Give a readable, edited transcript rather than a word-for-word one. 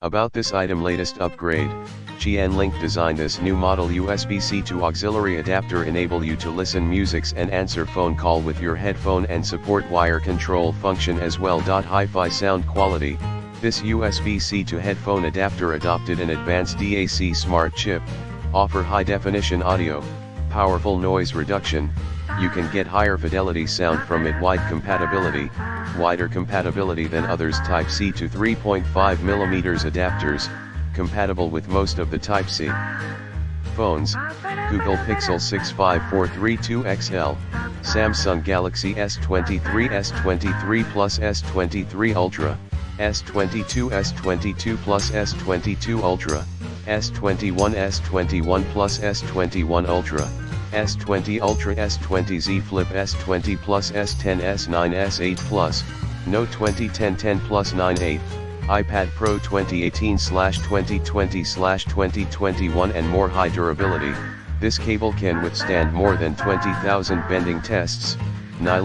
About this item latest upgrade, GN-Link designed this new model USB-C to auxiliary adapter enable you to listen musics and answer phone call with your headphone and support wire control function as well. Hi-fi sound quality. This USB-C to headphone adapter adopted an advanced DAC smart chip, offer high-definition audio, powerful noise reduction, you can get higher fidelity sound from it. Wider compatibility than others. Type-C to 3.5mm adapters, compatible with most of the Type-C phones. Google Pixel 65432 XL, Samsung Galaxy S23, S23 Plus, S23 Ultra, S22, S22 Plus, S22 Ultra, S21, S21 Plus, S21 Ultra, S20 Ultra, S20 Z Flip, S20 Plus, S10, S9, S8 Plus, Note 20, 10, 10 Plus, 9, 8, iPad Pro 2018/2020/2021 and more. High durability. This cable can withstand more than 20,000 bending tests. Nylon